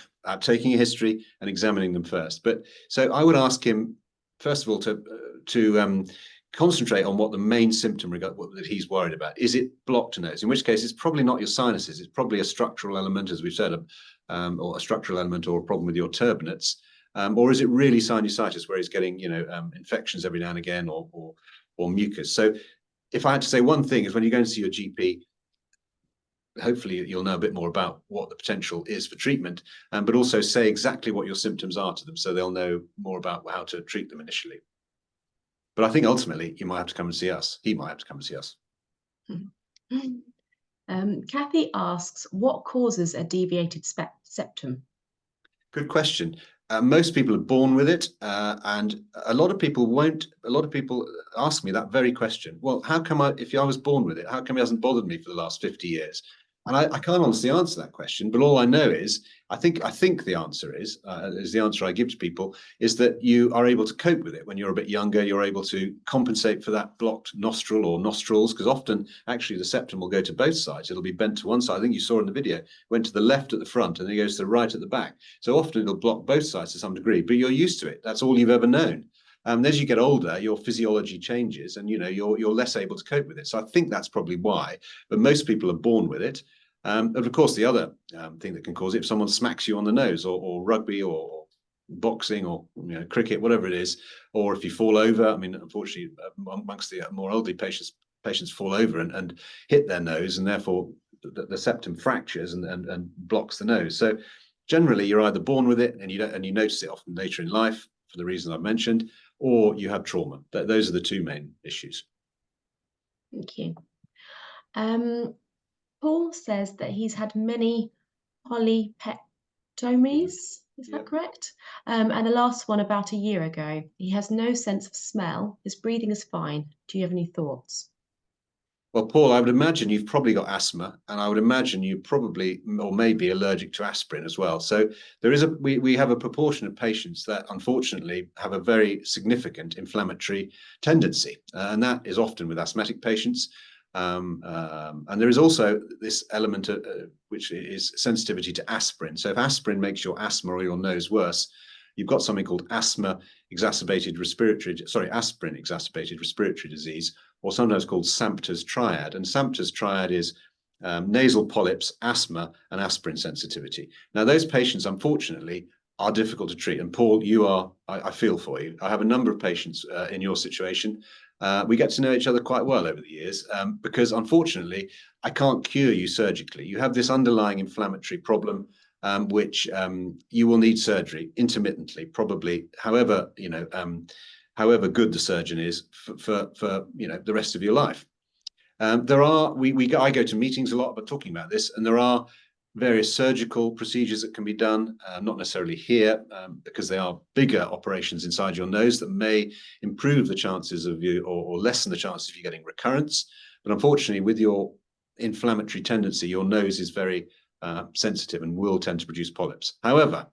taking a history and examining them first. But so I would ask him, first of all, to concentrate on what the main symptom that he's worried about. Is it blocked nose? In which case, it's probably not your sinuses. It's probably a structural element, as we've said, or a structural element or a problem with your turbinates. Or is it really sinusitis, where he's getting infections every now and again, or mucus? So if I had to say one thing, is when you go and see your GP, hopefully you'll know a bit more about what the potential is for treatment, but also say exactly what your symptoms are to them, so they'll know more about how to treat them initially. But I think ultimately you might have to come and see us. He might have to come and see us. Kathy asks, what causes a deviated septum? Good question. Most people are born with it, and a lot of people won't. A lot of people ask me that very question. Well, how come if I was born with it, how come it hasn't bothered me for the last 50 years? And I can't honestly answer that question, but all I know is, I think the answer is the answer I give to people, is that you are able to cope with it when you're a bit younger. You're able to compensate for that blocked nostril or nostrils, because often actually the septum will go to both sides. It'll be bent to one side. I think you saw in the video, went to the left at the front and then it goes to the right at the back. So often it'll block both sides to some degree, but you're used to it. That's all you've ever known. As you get older, your physiology changes, and you're less able to cope with it. So I think that's probably why. But most people are born with it. And of course, the other thing that can cause it, if someone smacks you on the nose, or rugby, or boxing, or cricket, whatever it is, or if you fall over. I mean, unfortunately, amongst the more elderly patients fall over and hit their nose, and therefore the septum fractures and blocks the nose. So generally, you're either born with it and you notice it often later in life for the reason I've mentioned, or you have trauma. Those are the two main issues. Thank you. Paul says that he's had many polypectomies, is that correct? And the last one about a year ago. He has no sense of smell. His breathing is fine. Do you have any thoughts? Well, Paul, I would imagine you've probably got asthma, and I would imagine you probably or may be allergic to aspirin as well. So there is we have a proportion of patients that unfortunately have a very significant inflammatory tendency, and that is often with asthmatic patients. And there is also this element which is sensitivity to aspirin. So if aspirin makes your asthma or your nose worse, you've got something called aspirin exacerbated respiratory disease, or sometimes called Sampter's triad. And Sampter's triad is nasal polyps, asthma, and aspirin sensitivity. Now, those patients, unfortunately, are difficult to treat. And Paul, I feel for you. I have a number of patients in your situation. we get to know each other quite well over the years, because unfortunately, I can't cure you surgically. You have this underlying inflammatory problem, which you will need surgery intermittently, probably, however, however good the surgeon is for the rest of your life. I go to meetings a lot about talking about this, and there are various surgical procedures that can be done, not necessarily here, because they are bigger operations inside your nose that may improve the chances of you or lessen the chances of you getting recurrence. But unfortunately, with your inflammatory tendency, your nose is very sensitive and will tend to produce polyps. However,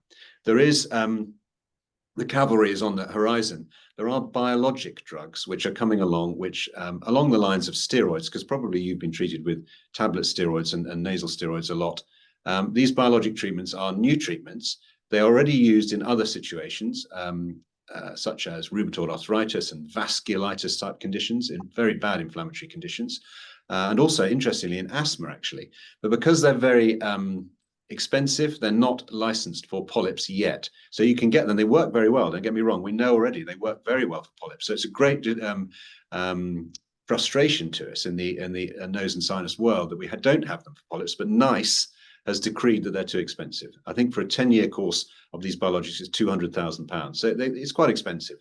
there is the cavalry is on the horizon. There are biologic drugs which are coming along, which along the lines of steroids, because probably you've been treated with tablet steroids and nasal steroids a lot. These biologic treatments are new treatments. They're already used in other situations, such as rheumatoid arthritis and vasculitis type conditions, in very bad inflammatory conditions, and also, interestingly, in asthma, actually. But because they're very expensive, they're not licensed for polyps yet. So you can get them. They work very well. Don't get me wrong. We know already they work very well for polyps. So it's a great frustration to us in the nose and sinus world that we don't have them for polyps, but NICE has decreed that they're too expensive. I think for a 10-year course of these biologics is £200,000. So it's quite expensive,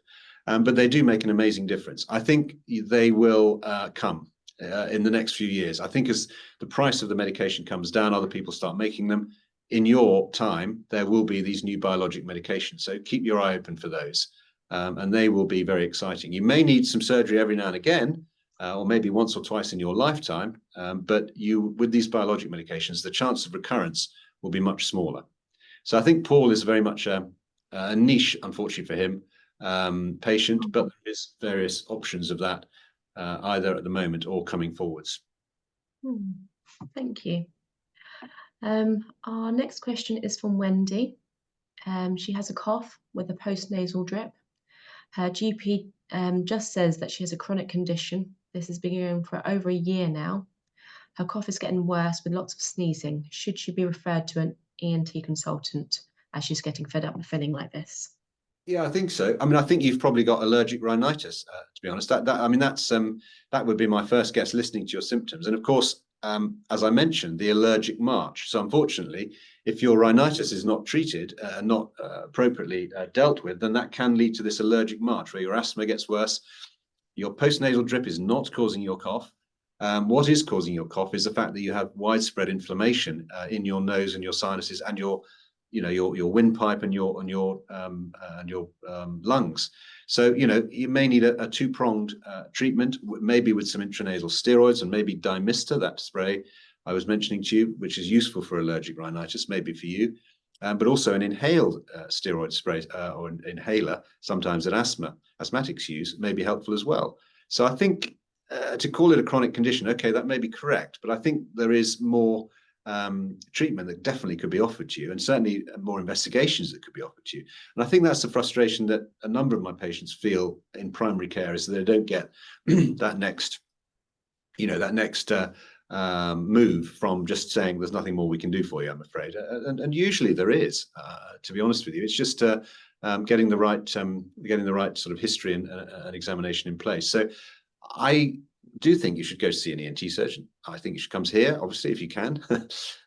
but they do make an amazing difference. I think they will come in the next few years. I think as the price of the medication comes down, other people start making them. In your time, there will be these new biologic medications. So keep your eye open for those, and they will be very exciting. You may need some surgery every now and again, or maybe once or twice in your lifetime, but with these biologic medications, the chance of recurrence will be much smaller. So I think Paul is very much a niche, unfortunately for him, patient, but there is various options of that, either at the moment or coming forwards. Thank you. Our next question is from Wendy. She has a cough with a postnasal drip. Her GP just says that she has a chronic condition. This has been going for over a year now. Her cough is getting worse with lots of sneezing. Should she be referred to an ENT consultant as she's getting fed up with feeling like this? Yeah, I think so. I mean, I think you've probably got allergic rhinitis, to be honest. That would be my first guess listening to your symptoms. And of course, as I mentioned, the allergic march. So unfortunately, if your rhinitis is not treated, not appropriately dealt with, then that can lead to this allergic march where your asthma gets worse. Your postnasal drip is not causing your cough. What is causing your cough is the fact that you have widespread inflammation in your nose and your sinuses and your windpipe and your lungs. So you may need a two-pronged treatment, maybe with some intranasal steroids and maybe Dymista, that spray I was mentioning to you, which is useful for allergic rhinitis, maybe for you, but also an inhaled steroid spray or an inhaler, sometimes that asthmatics use, may be helpful as well. So I think to call it a chronic condition, okay, that may be correct, but I think there is more treatment that definitely could be offered to you, and certainly more investigations that could be offered to you. And I think that's the frustration that a number of my patients feel in primary care, is that they don't get that next move from just saying there's nothing more we can do for you, I'm afraid. And usually there is, to be honest with you. It's just getting the right sort of history and examination in place. So I do think you should go to see an ENT surgeon. I think you should come here, obviously, if you can.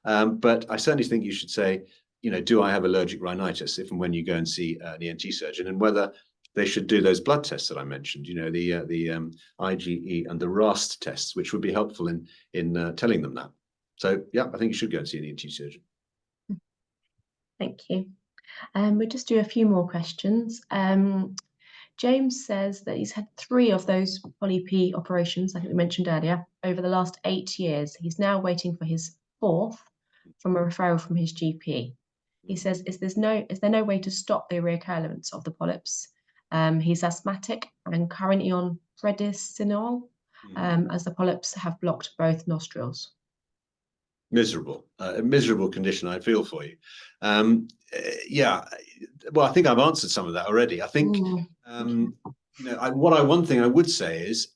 But I certainly think you should say, do I have allergic rhinitis if and when you go and see an ENT surgeon, and whether they should do those blood tests that I mentioned, the IgE and the RAST tests, which would be helpful in telling them that. So, yeah, I think you should go and see an ENT surgeon. Thank you. We'll just do a few more questions. James says that he's had 3 of those polyp operations, I think we mentioned earlier, over the last 8 years. He's now waiting for his 4th from a referral from his GP. He says, is there no way to stop the reoccurrence of the polyps? He's asthmatic and currently on prednisolone, as the polyps have blocked both nostrils. Miserable, a miserable condition. I feel for you. Yeah, well, I think I've answered some of that already. I think, one thing I would say is,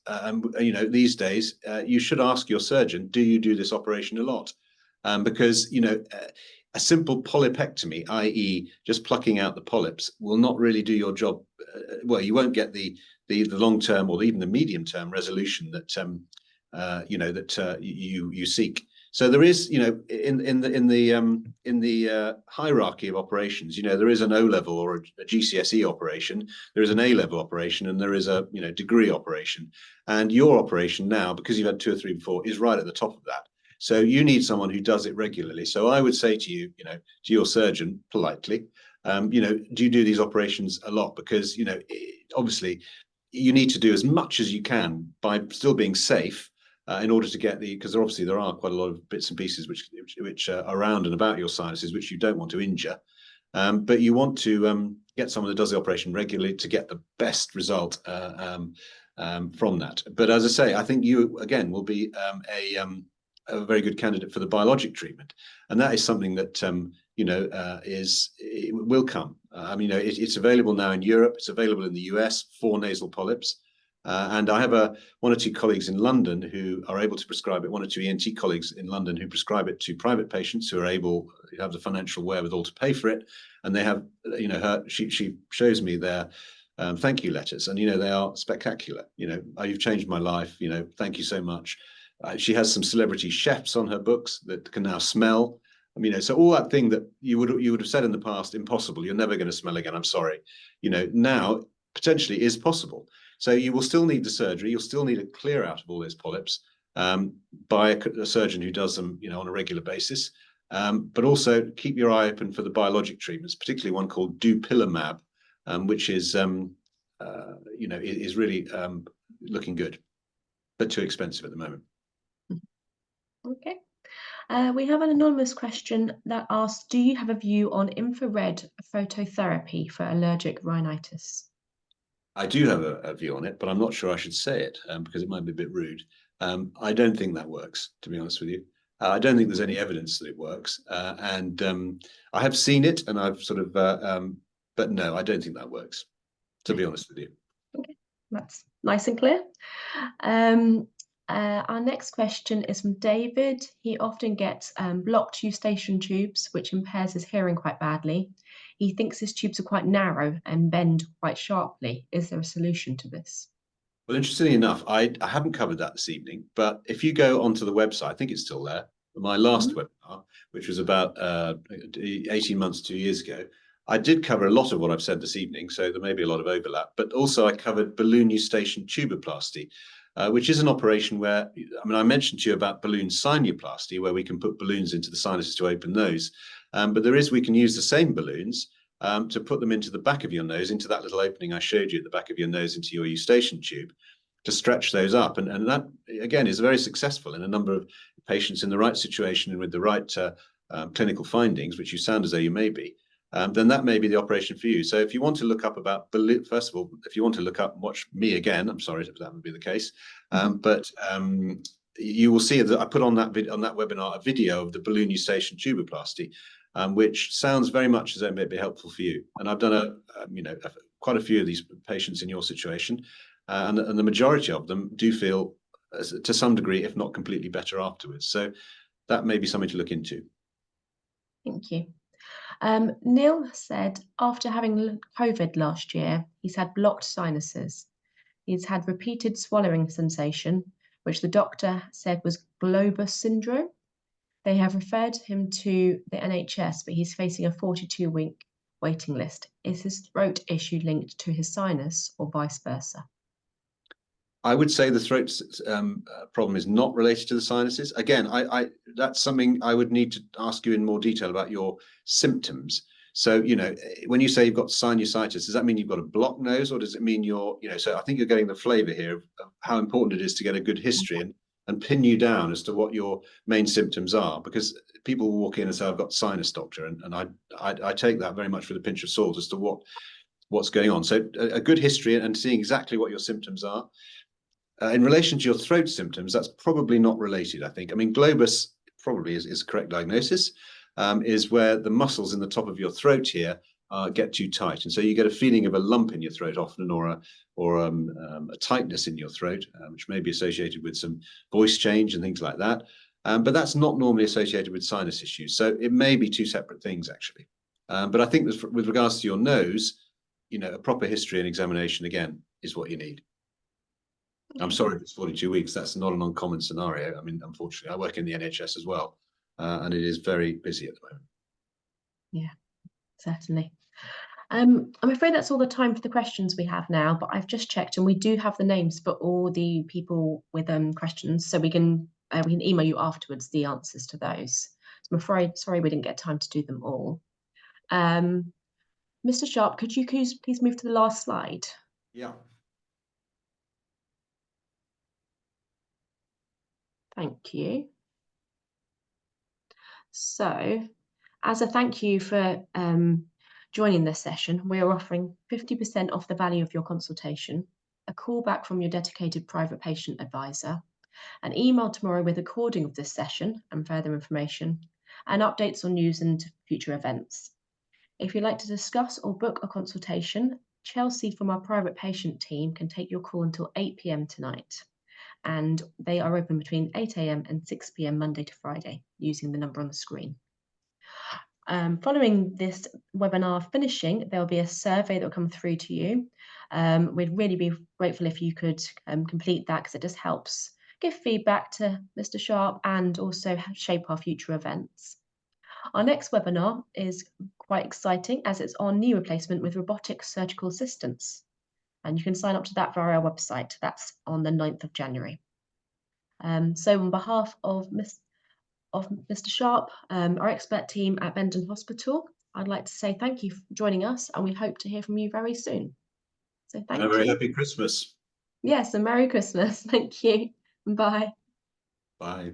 these days, you should ask your surgeon, do you do this operation a lot? Because, a simple polypectomy, i.e. just plucking out the polyps, will not really do your job. Well, you won't get the the long-term or even the medium-term resolution that you seek. So there is, in the hierarchy of operations, there is an O-level or a GCSE operation, there is an A-level operation, and there is a degree operation. And your operation now, because you've had 2 or 3 before, is right at the top of that. So you need someone who does it regularly. So I would say to you, to your surgeon politely, do you do these operations a lot? Because obviously you need to do as much as you can by still being safe. In order to get because obviously there are quite a lot of bits and pieces which are around and about your sinuses which you don't want to injure, but you want to get someone that does the operation regularly to get the best result from that. But as I say, I think you again will be a very good candidate for the biologic treatment, and that is something that will come. It's available now in Europe. It's available in the US for nasal polyps. And I have 1 or 2 colleagues in London who are able to prescribe it, 1 or 2 ENT colleagues in London who prescribe it to private patients who are able to have the financial wherewithal to pay for it. And they have, she shows me their thank you letters, and, they are spectacular. Oh, you've changed my life. Thank you so much. She has some celebrity chefs on her books that can now smell. So all that thing that you would have said in the past, impossible, you're never going to smell again, I'm sorry, now potentially is possible. So you will still need the surgery. You'll still need a clear out of all those polyps by a surgeon who does them, on a regular basis. But also keep your eye open for the biologic treatments, particularly one called dupilumab, which is, is really looking good, but too expensive at the moment. Okay. We have an anonymous question that asks, do you have a view on infrared phototherapy for allergic rhinitis? I do have a view on it, but I'm not sure I should say it because it might be a bit rude. I don't think that works, to be honest with you. I don't think there's any evidence that it works. And I have seen it and I've sort of, but no, I don't think that works, to be honest with you. Okay, that's nice and clear. Our next question is from David. He often gets blocked eustachian tubes, which impairs his hearing quite badly. He thinks his tubes are quite narrow and bend quite sharply. Is there a solution to this? Well, interestingly enough, I haven't covered that this evening, but if you go onto the website, I think it's still there, my last webinar, which was about 18 months, 2 years ago, I did cover a lot of what I've said this evening, so there may be a lot of overlap, but also I covered balloon eustachian tuboplasty, which is an operation where, I mentioned to you about balloon sinuplasty, where we can put balloons into the sinuses to open those. But we can use the same balloons to put them into the back of your nose, into that little opening I showed you at the back of your nose, into your eustachian tube, to stretch those up. And that, again, is very successful in a number of patients in the right situation and with the right clinical findings, which you sound as though you may be. Then that may be the operation for you. So if you want to look up about balloon, first of all, if you want to look up and watch me again, I'm sorry if that would be the case, but you will see that I put on that webinar a video of the balloon eustachian tuboplasty, which sounds very much as though it may be helpful for you. And I've done quite a few of these patients in your situation, and the majority of them do feel to some degree, if not completely, better afterwards. So that may be something to look into. Thank you. Neil said after having COVID last year, he's had blocked sinuses. He's had repeated swallowing sensation, which the doctor said was globus syndrome. They have referred him to the NHS, but he's facing a 42-week waiting list. Is his throat issue linked to his sinus or vice versa? I would say the throat problem is not related to the sinuses. Again, that's something I would need to ask you in more detail about your symptoms. So, when you say you've got sinusitis, does that mean you've got a blocked nose, or does it mean so I think you're getting the flavor here of how important it is to get a good history and pin you down as to what your main symptoms are, because people will walk in and say, I've got sinus, doctor. And I take that very much with a pinch of salt as to what's going on. So a good history and seeing exactly what your symptoms are. In relation to your throat symptoms, that's probably not related, I think. Globus probably is a correct diagnosis, is where the muscles in the top of your throat here get too tight. And so you get a feeling of a lump in your throat often, or a tightness in your throat, which may be associated with some voice change and things like that. But that's not normally associated with sinus issues. So it may be two separate things, actually. But I think with regards to your nose, a proper history and examination, again, is what you need. I'm sorry if it's 42 weeks. That's not an uncommon scenario. I mean, unfortunately, I work in the NHS as well, and it is very busy at the moment. Yeah, certainly. I'm afraid that's all the time for the questions we have now, but I've just checked and we do have the names for all the people with questions, so we can email you afterwards the answers to those. So I'm afraid, sorry, we didn't get time to do them all. Mr. Sharp, could you please move to the last slide? Yeah. Thank you. So, as a thank you for joining this session, we are offering 50% off the value of your consultation, a call back from your dedicated private patient advisor, an email tomorrow with a recording of this session and further information, and updates on news and future events. If you'd like to discuss or book a consultation, Chelsea from our private patient team can take your call until 8 p.m. tonight. And they are open between 8 a.m. and 6 p.m. Monday to Friday, using the number on the screen. Following this webinar finishing, there'll be a survey that will come through to you. We'd really be grateful if you could complete that, because it just helps give feedback to Mr. Sharp and also shape our future events. Our next webinar is quite exciting, as it's our knee replacement with robotic surgical assistance. And you can sign up to that via our website. That's on the 9th of January. So on behalf of Mr. Sharp, our expert team at Benenden Hospital, I'd like to say thank you for joining us, and we hope to hear from you very soon. So thank you. And a very happy Christmas. Yes, and Merry Christmas. Thank you. Bye. Bye.